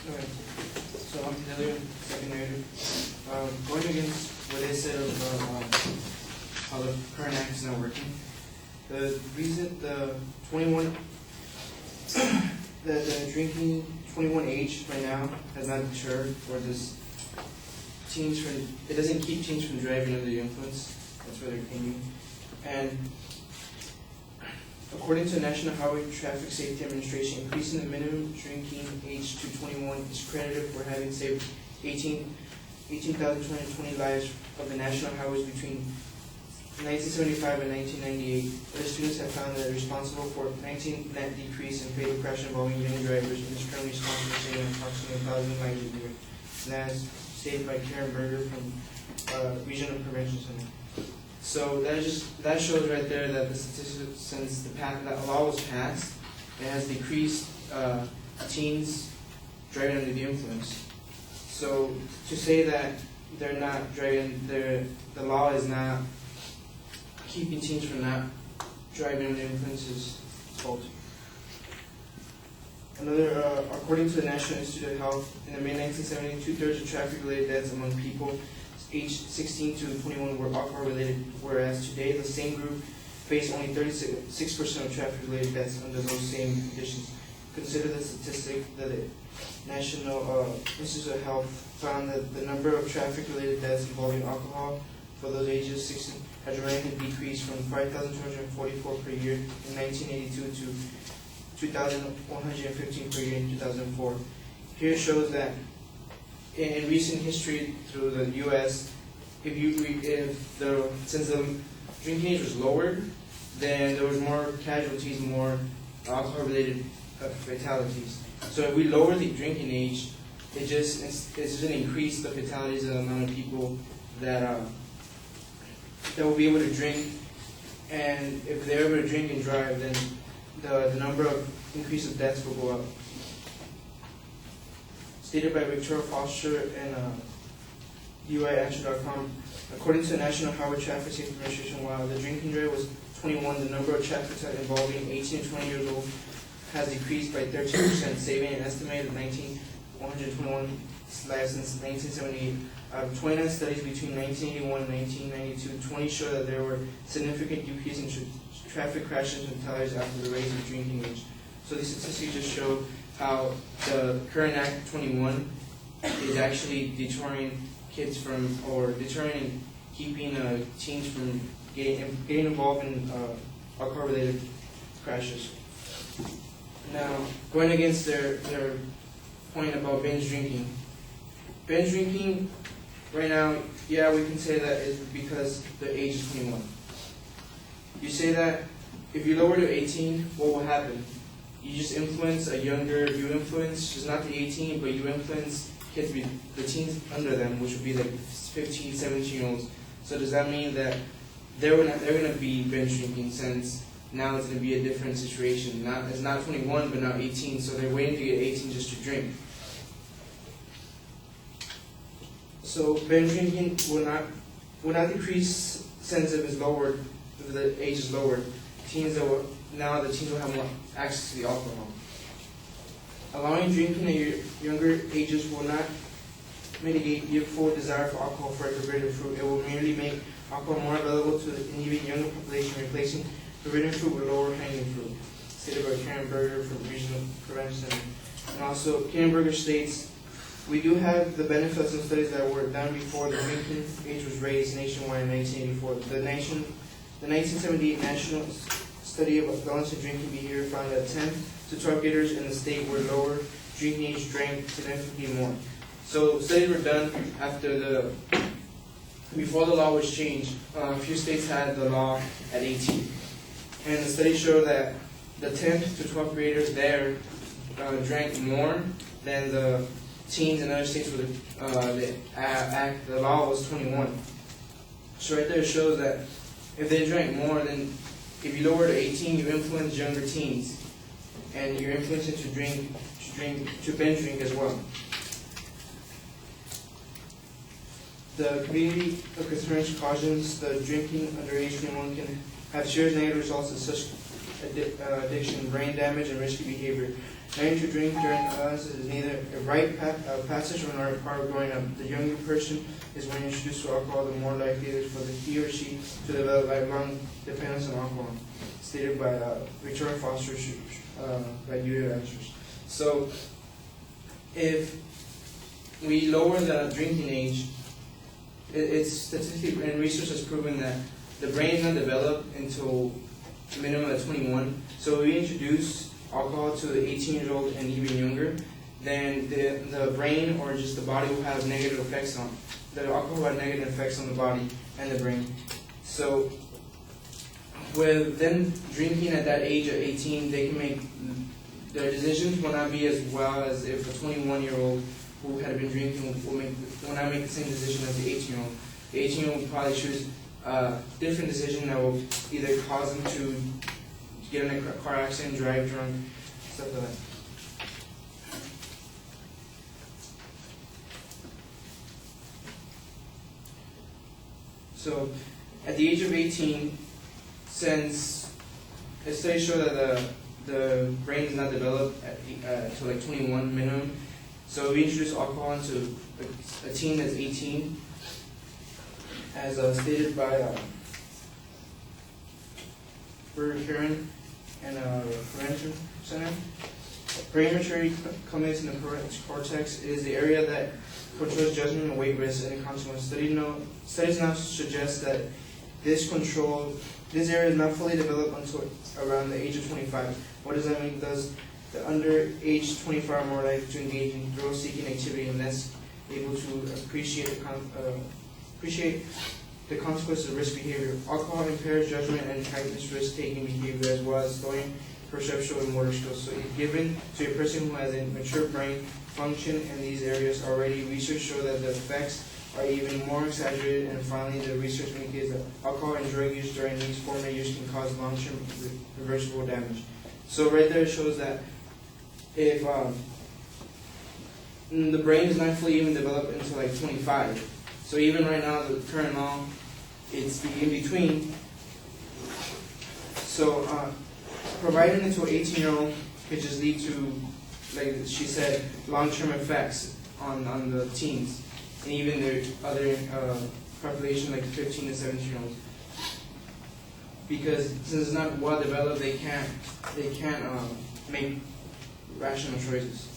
Okay. So I'm Taylor, second grader. Going against what they said about how the current act is not working. The reason the 21, the drinking 21 age right now has not deterred or this teens from, it doesn't keep teens from driving under the influence. That's where they're claiming. And according to the National Highway Traffic Safety Administration, increasing the minimum drinking age to 21 is credited for having saved 18,220 lives of the national highways between 1975 and 1998. Other students have found that responsible for 19 net decrease in fatal crash involving young drivers and is currently responsible for saving approximately 1,000 lives a year. And that is stated by Karen Berger from Regional Prevention Center. So that shows right there that the statistics, since that law was passed, it has decreased teens driving under the influence. So to say that they're not driving, the law is not keeping teens from not driving under the influence is faulty. Another, according to the National Institute of Health, in the mid-1970s, 2/3 of traffic-related deaths among people aged 16 to 21 were alcohol-related, whereas today the same group face only 36% of traffic-related deaths under those same conditions. Consider the statistic that the National Institute of Health found that the number of traffic-related deaths involving alcohol for those ages 16 had dramatically decreased from 5,244 per year in 1982 to 2,115 per year in 2004. Here shows that in recent history through the U.S., since the drinking age was lowered, then there was more casualties, more alcohol-related fatalities. So if we lower the drinking age, it just doesn't increase the fatalities and the amount of people that will be able to drink. And if they're able to drink and drive, then the number of increase of deaths will go up. Stated by Victoria Foster and UIAnswer.com, according to the National Highway Traffic Safety Administration, while the drinking rate was 21, the number of traffic fatalities involving 18 to 20 years old has decreased by 13%, saving an estimated 1,121 lives since 1978. Out of 29 studies between 1981 and 1992, 20 show that there were significant decrease in traffic crashes and fatalities after the raise of drinking age. So these statistics just show how the current Act 21 is actually deterring kids from, or deterring keeping teens from getting involved in alcohol-related crashes. Now, going against their point about binge drinking. Binge drinking, right now, yeah, we can say that is because the age is 21. You say that if you lower to 18, what will happen? You just influence you influence just not the 18, but you influence kids, the teens under them, which would be like 15, 17-year-olds. So does that mean that they're gonna be binge drinking, since now it's gonna be a different situation? It's not 21, but now 18, so they're waiting to get 18 just to drink. So binge drinking will not decrease since if it's lowered, if the age is lowered. Now the teens will have more access to the alcohol. Allowing drinking at younger ages will not mitigate your full desire for alcohol for a forbidden fruit. It will merely make alcohol more available to an even younger population, replacing forbidden fruit with lower hanging fruit. Stated by Karen Berger from Regional Prevention Center. And also, Karen Berger states, we do have the benefits of studies that were done before the drinking age was raised nationwide in 1984. The 1978 National Study of Balance and Drinking Behavior found that 10 to 12 graders in the state were lower drinking age drank significantly more. So studies were done before the law was changed. A few states had the law at 18. And the study showed that the 10 to 12 graders there drank more than the teens in other states where the law was 21. So right there it shows that if they drank more, then if you lower to 18, you influence younger teens, and you're influencing to binge drink as well. The community of concern cautions the drinking under age 21 can have serious negative results in such addiction, brain damage, and risky behavior. Learning to drink during adolescence is neither a rite of passage nor a part of growing up. The younger person is when introduced to alcohol, the more likely it is for he or she to develop lifelong dependence on alcohol, stated by Victoria Foster by Julia Answers. So, if we lower the drinking age, it's statistically and research has proven that the brain is not developed until a minimum of 21. So if we introduce alcohol to the 18-year-old and even younger, then the brain or just the body will have negative effects on the alcohol will have negative effects on the body and the brain. So with them drinking at that age of 18, they can make their decisions will not be as well as if a 21-year-old who had been drinking will not make the same decision as the 18-year-old. The 18-year-old will probably choose a different decision that will either cause them to get in a car accident, drive drunk, stuff like that. So, at the age of 18, since studies show that the brain is not developed until like 21 minimum, so we introduce alcohol into a teen that's 18, as stated by Bert Heron and Prevention Center. Brain maturity culminates in the cortex. It is the area that controls judgment and weight risk and consequences. Studies now suggest that this area is not fully developed until around the age of 25. What does that mean? Does the under age 25 are more likely to engage in thrill-seeking activity and less able to appreciate the consequences of risk behavior. Alcohol impairs judgment and heightens risk-taking behavior as well as slowing perceptual and motor skills. So if given to a person who has a mature brain function in these areas already, research show that the effects are even more exaggerated. And finally, the research indicates that alcohol and drug use during these formative years can cause long-term reversible damage. So right there it shows that if the brain is not fully even developed until like 25. So even right now, the current law, it's the in between. So providing it to an 18-year-old could just lead to, like she said, long-term effects on the teens and even the other population, like 15 to 17-year-olds. Because since it's not well developed, they can't make rational choices.